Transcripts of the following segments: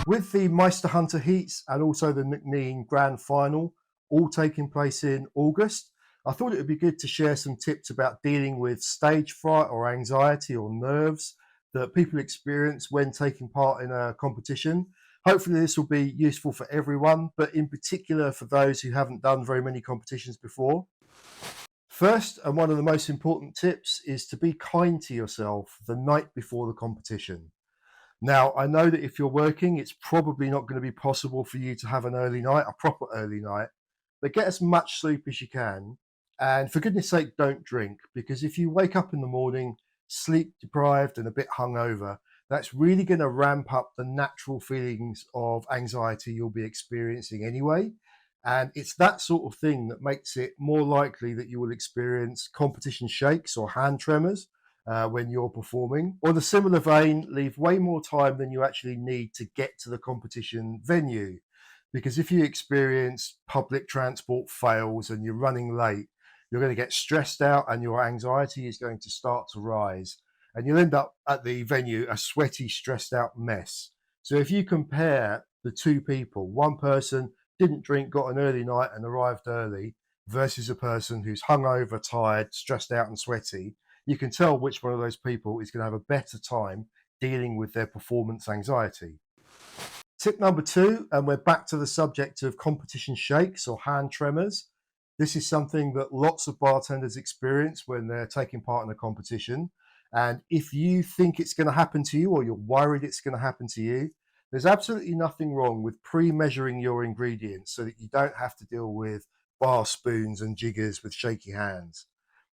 With the Meister Hunter Heats and also the McNean Grand Final all taking place in August, I thought it would be good to share some tips about dealing with stage fright or anxiety or nerves that people experience when taking part in a competition. Hopefully, this will be useful for everyone, but in particular for those who haven't done very many competitions before. First, and one of the most important tips, is to be kind to yourself the night before the competition. Now, I know that if you're working, it's probably not going to be possible for you to have an early night, a proper early night, but get as much sleep as you can. And for goodness sake, don't drink, because if you wake up in the morning sleep deprived and a bit hungover, that's really going to ramp up the natural feelings of anxiety you'll be experiencing anyway. And it's that sort of thing that makes it more likely that you will experience competition shakes or hand tremors when you're performing. On a similar vein, leave way more time than you actually need to get to the competition venue. Because if you experience public transport fails and you're running late, you're going to get stressed out and your anxiety is going to start to rise. And you'll end up at the venue a sweaty, stressed out mess. So if you compare the two people, one person didn't drink, got an early night and arrived early, versus a person who's hungover, tired, stressed out, and sweaty, you can tell which one of those people is going to have a better time dealing with their performance anxiety. Tip number two, and we're back to the subject of competition shakes or hand tremors. This is something that lots of bartenders experience when they're taking part in a competition. And if you think it's going to happen to you or you're worried it's going to happen to you, there's absolutely nothing wrong with pre-measuring your ingredients so that you don't have to deal with bar spoons and jiggers with shaky hands.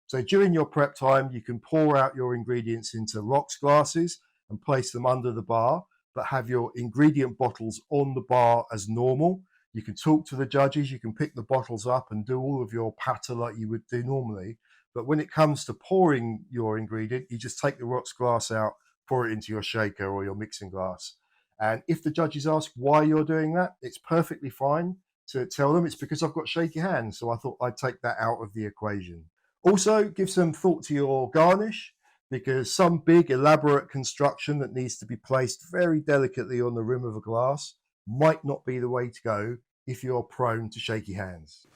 So during your prep time, you can pour out your ingredients into rocks glasses and place them under the bar, but have your ingredient bottles on the bar as normal. You can talk to the judges, you can pick the bottles up and do all of your patter like you would do normally. But when it comes to pouring your ingredient, you just take the rocks glass out, pour it into your shaker or your mixing glass. And if the judges ask why you're doing that, it's perfectly fine to tell them it's because I've got shaky hands. So I thought I'd take that out of the equation. Also, give some thought to your garnish, because some big elaborate construction that needs to be placed very delicately on the rim of a glass might not be the way to go if you're prone to shaky hands.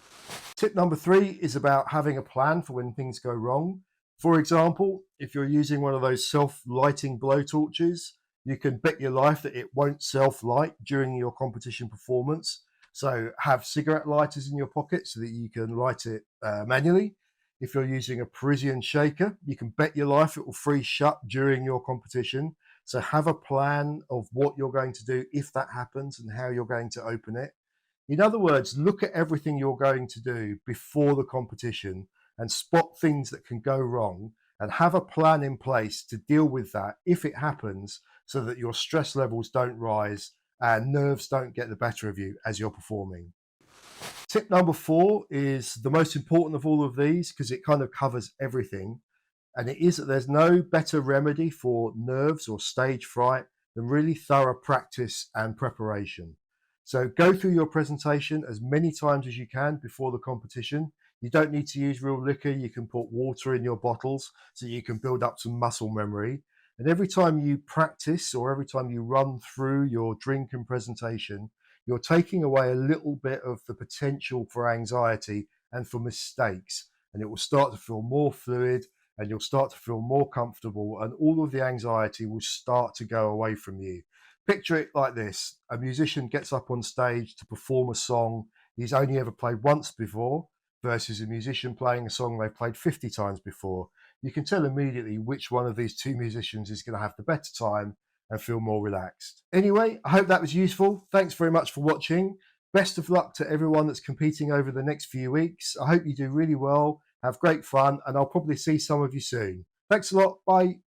Tip number three is about having a plan for when things go wrong. For example, if you're using one of those self-lighting blowtorches, you can bet your life that it won't self-light during your competition performance. So have cigarette lighters in your pocket so that you can light it manually. If you're using a Parisian shaker, you can bet your life it will freeze shut during your competition. So have a plan of what you're going to do if that happens and how you're going to open it. In other words, look at everything you're going to do before the competition and spot things that can go wrong and have a plan in place to deal with that if it happens so that your stress levels don't rise and nerves don't get the better of you as you're performing. Tip number four is the most important of all of these because it kind of covers everything. And it is that there's no better remedy for nerves or stage fright than really thorough practice and preparation. So go through your presentation as many times as you can before the competition. You don't need to use real liquor. You can put water in your bottles so you can build up some muscle memory. And every time you practice or every time you run through your drink and presentation, you're taking away a little bit of the potential for anxiety and for mistakes. And it will start to feel more fluid and you'll start to feel more comfortable and all of the anxiety will start to go away from you. Picture it like this. A musician gets up on stage to perform a song he's only ever played once before versus a musician playing a song they've played 50 times before. You can tell immediately which one of these two musicians is going to have the better time and feel more relaxed. Anyway, I hope that was useful. Thanks very much for watching. Best of luck to everyone that's competing over the next few weeks. I hope you do really well, have great fun, and I'll probably see some of you soon. Thanks a lot. Bye.